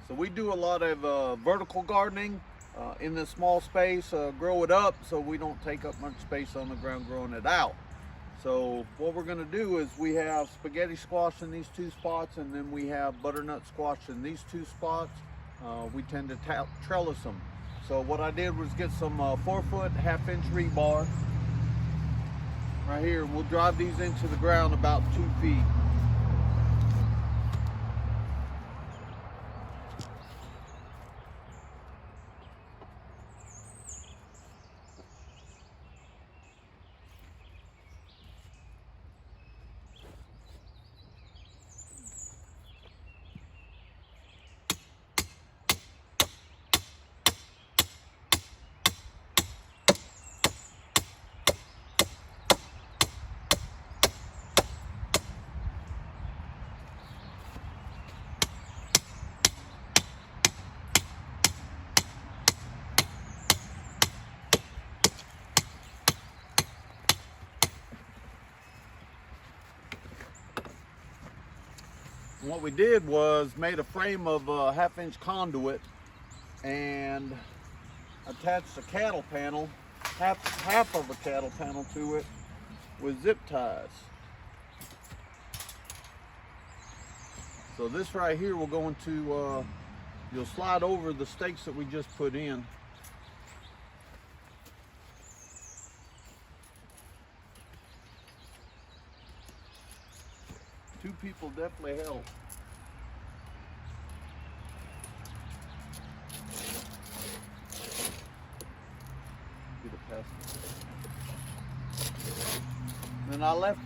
So we do a lot of vertical gardening in this small space, grow it up so we don't take up much space on the ground growing it out. So what we're going to do is we have spaghetti squash in these two spots, and then we have butternut squash in these two spots. We tend to trellis them. So what I did was get some 4-foot, 1/2-inch rebar right here. We'll drive these into the ground about 2 feet. And what we did was made a frame of a 1/2-inch conduit and attached a cattle panel, half of a cattle panel to it with zip ties. So this right here will go into, you'll slide over the stakes that we just put in. Two people definitely help. And I left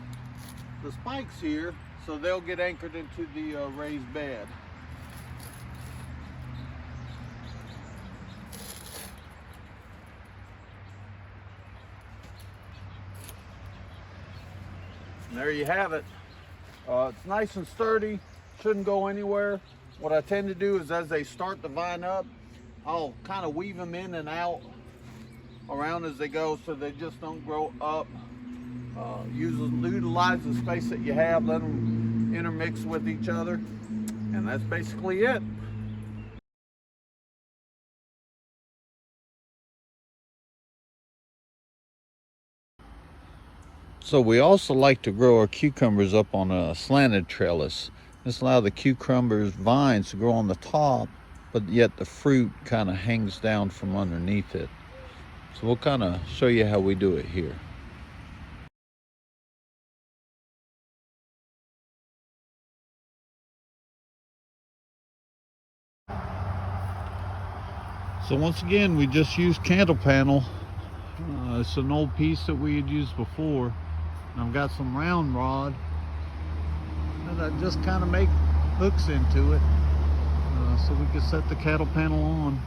the spikes here so they'll get anchored into the raised bed. And there you have it. It's nice and sturdy, shouldn't go anywhere. What I tend to do is as they start to vine up, I'll kind of weave them in and out around as they go so they just don't grow up. Utilize the space that you have, let them intermix with each other, and that's basically it. So we also like to grow our cucumbers up on a slanted trellis. This allows the cucumbers vines to grow on the top, but yet the fruit kind of hangs down from underneath it. So we'll kind of show you how we do it here. So once again, we just used candle panel. It's an old piece that we had used before. I've got some round rod that I just kind of make hooks into it so we can set the cattle panel on.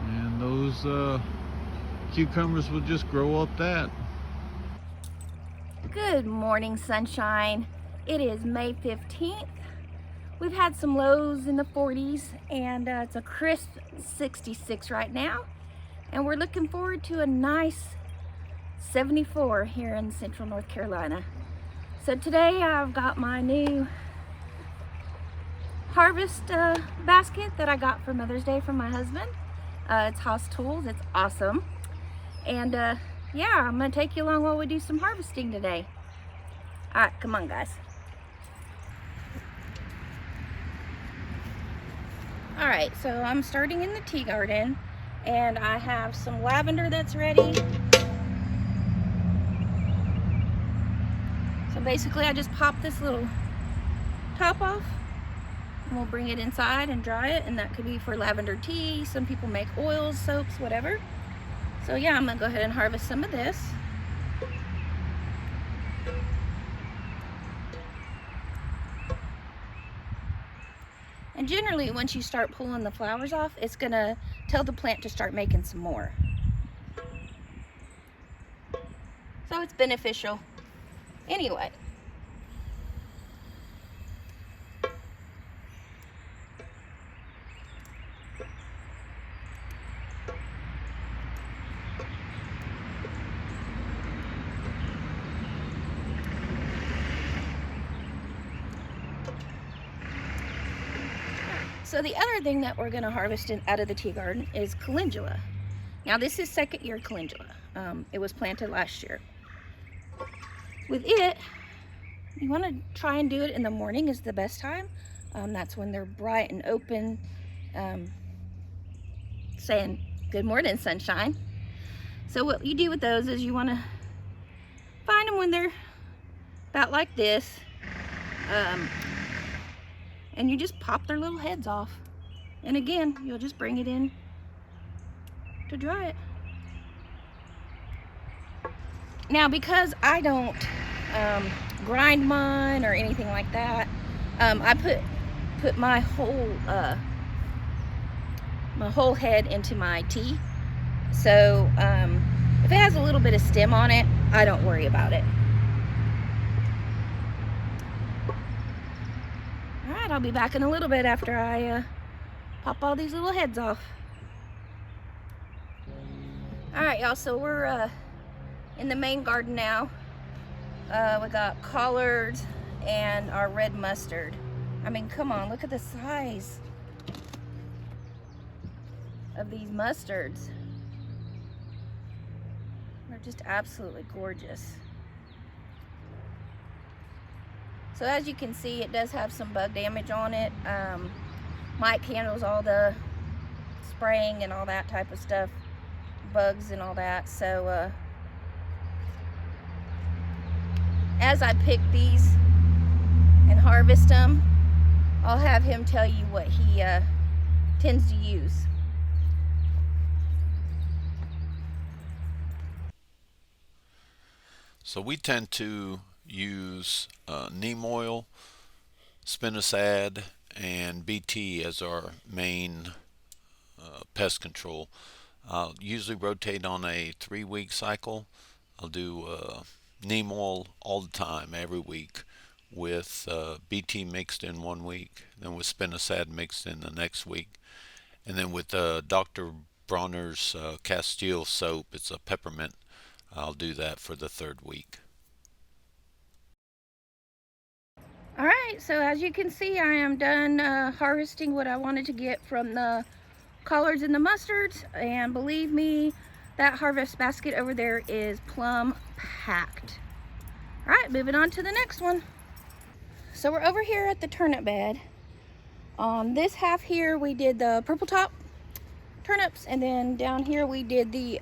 And those cucumbers will just grow up that. Good morning, sunshine. It is May 15th. We've had some lows in the 40s and it's a crisp 66 right now. And we're looking forward to a nice 74 here in central North Carolina. So today I've got my new harvest basket that I got for Mother's Day from my husband. It's Haas Tools, it's awesome. And yeah, I'm gonna take you along while we do some harvesting today. All right, come on guys. All right, so I'm starting in the tea garden and I have some lavender that's ready. So basically I just pop this little top off and we'll bring it inside and dry it, and that could be for lavender tea. Some people make oils, soaps, whatever. So yeah, I'm gonna go ahead and harvest some of this. And generally, once you start pulling the flowers off, it's gonna tell the plant to start making some more. So it's beneficial. Anyway. So the other thing that we're gonna harvest out of the tea garden is calendula. Now this is second year calendula. It was planted last year. With it, you wanna try and do it in the morning is the best time. That's when they're bright and open, saying, good morning, sunshine. So what you do with those is you wanna find them when they're about like this, and you just pop their little heads off. And again, you'll just bring it in to dry it. Now, because I don't grind mine or anything like that, I put my whole head into my tea. So if it has a little bit of stem on it, I don't worry about it. All right, I'll be back in a little bit after I pop all these little heads off. All right, y'all, so we're in the main garden now. We got collards and our red mustard. I mean, come on, look at the size of these mustards. They're just absolutely gorgeous. So as you can see, it does have some bug damage on it. Mike handles all the spraying and all that type of stuff, bugs and all that. So as I pick these and harvest them, I'll have him tell you what he tends to use. So we tend to use neem oil, spinosad, and BT as our main pest control. I'll usually rotate on a 3-week cycle. I'll do neem oil all the time, every week, with BT mixed in 1 week, then with spinosad mixed in the next week, and then with Dr. Bronner's Castile soap, it's a peppermint, I'll do that for the 3rd week. All right, so as you can see, I am done harvesting what I wanted to get from the collards and the mustards, and believe me, that harvest basket over there is plumb packed. All right, moving on to the next one. So we're over here at the turnip bed. On this half here, we did the purple top turnips, and then down here we did the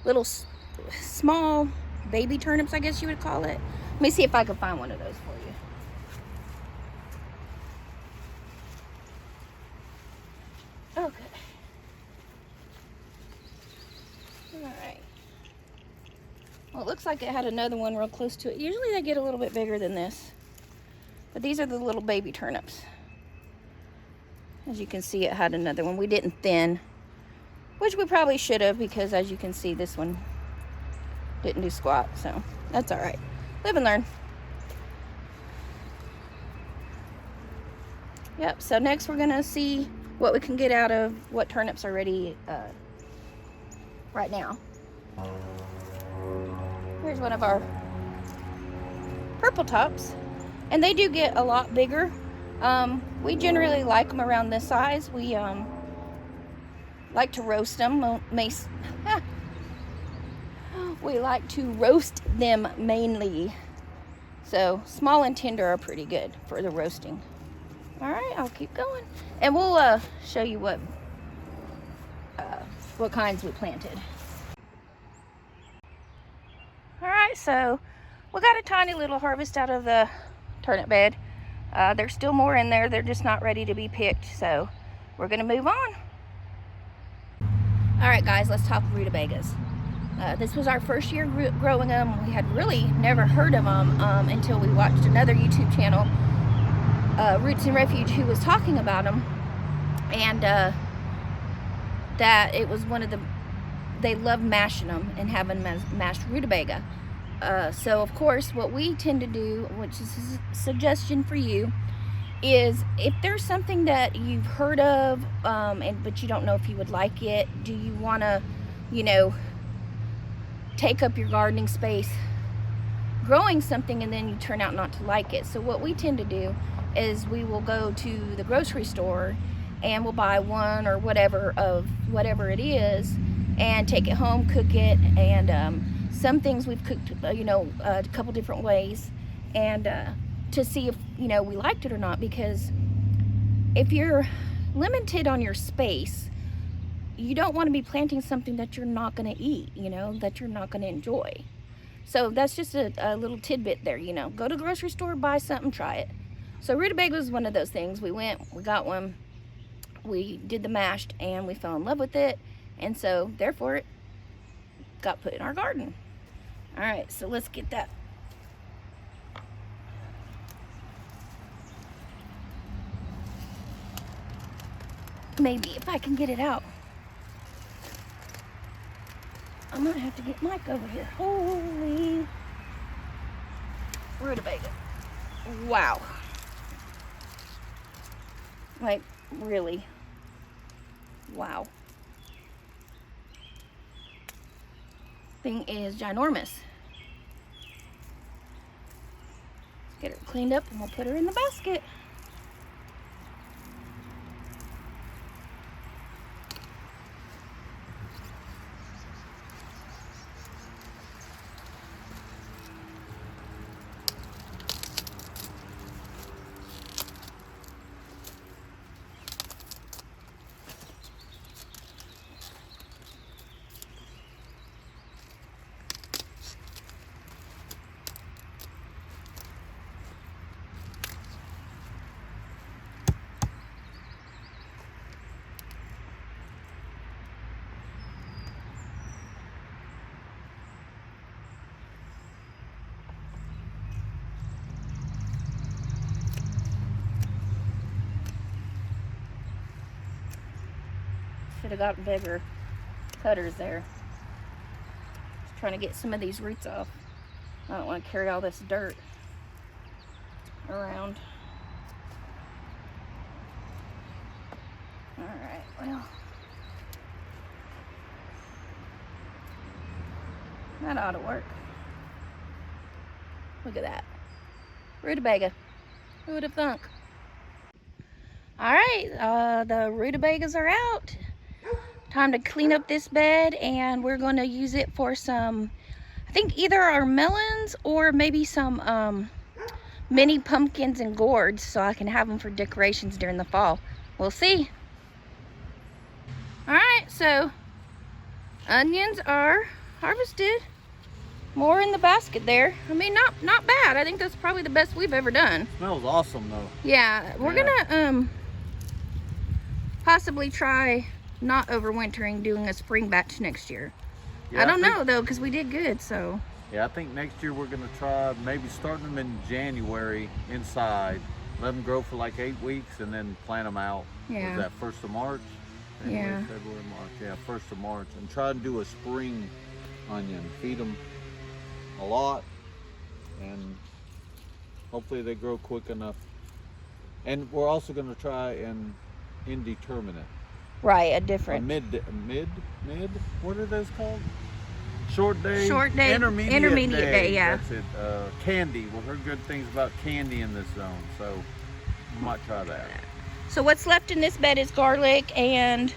little small baby turnips, I guess you would call it. Let me see if I can find one of those for you. Okay. All right. Well, it looks like it had another one real close to it. Usually they get a little bit bigger than this, but these are the little baby turnips. As you can see, it had another one. We didn't thin, which we probably should have, because as you can see, this one didn't do squat, so that's all right. Live and learn. Yep, so next we're gonna see what we can get out of what turnips are ready right now. Here's one of our purple tops, and they do get a lot bigger. We generally like them around this size. We like to roast them. We like to roast them mainly. So small and tender are pretty good for the roasting. All right, I'll keep going, and we'll show you what kinds we planted. All right, so we got a tiny little harvest out of the turnip bed. There's still more in there. They're just not ready to be picked, so we're gonna move on. All right, guys, let's talk rutabagas. This was our first year growing them. We had really never heard of them until we watched another YouTube channel, Roots and Refuge, who was talking about them, and that it was one of the, they love mashing them and having mashed rutabaga. So of course what we tend to do, which is a suggestion for you, is if there's something that you've heard of but you don't know if you would like it, do you want to, you know, take up your gardening space growing something and then you turn out not to like it. So what we tend to do is we will go to the grocery store and we'll buy one or whatever of whatever it is and take it home, cook it, and some things we've cooked, a couple different ways, and to see if, we liked it or not, because if you're limited on your space, you don't want to be planting something that you're not going to eat, that you're not going to enjoy. So that's just a little tidbit there, go to the grocery store, buy something, try it. So rutabaga was one of those things. We went, we got one, we did the mashed, and we fell in love with it, and so therefore it got put in our garden. All right, so let's get that. Maybe if I can get it out. I'm gonna have to get Mike over here. Holy rutabaga. Wow. Like, really. Wow. Thing is ginormous. Let's get her cleaned up and we'll put her in the basket. Should have gotten bigger cutters there. Just trying to get some of these roots off. I don't want to carry all this dirt around. All right, well, that ought to work. Look at that. Rutabaga. Who would have thunk? All right, the rutabagas are out. Time to clean up this bed, and we're going to use it for some, I think either our melons or maybe some mini pumpkins and gourds, so I can have them for decorations during the fall. We'll see. All right, so onions are harvested. More in the basket there. I mean, not bad. I think that's probably the best we've ever done. Smells awesome though. Yeah, we're gonna possibly try not overwintering, doing a spring batch next year. Yeah, I don't know though, because we did good, so. Yeah, I think next year we're gonna try maybe starting them in January inside, let them grow for like 8 weeks, and then plant them out. Yeah. Was that 1st of March? January, Yeah. February, March. Yeah, 1st of March, and try and do a spring onion. Feed them a lot, and hopefully they grow quick enough. And we're also gonna try an indeterminate. Right, a different. Mid, what are those called? Short day, intermediate day, yeah. That's it. Candy, we heard good things about candy in this zone, so we might try that. So what's left in this bed is garlic, and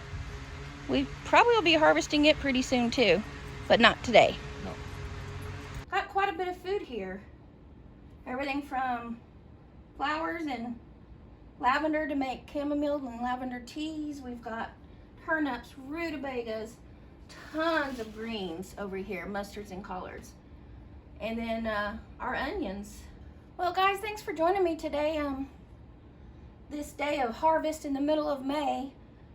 we probably will be harvesting it pretty soon too, but not today. No. Got quite a bit of food here. Everything from flowers and lavender to make chamomile and lavender teas. We've got turnips, rutabagas, tons of greens over here, mustards and collards. And then our onions. Well guys, thanks for joining me today. This day of harvest in the middle of May.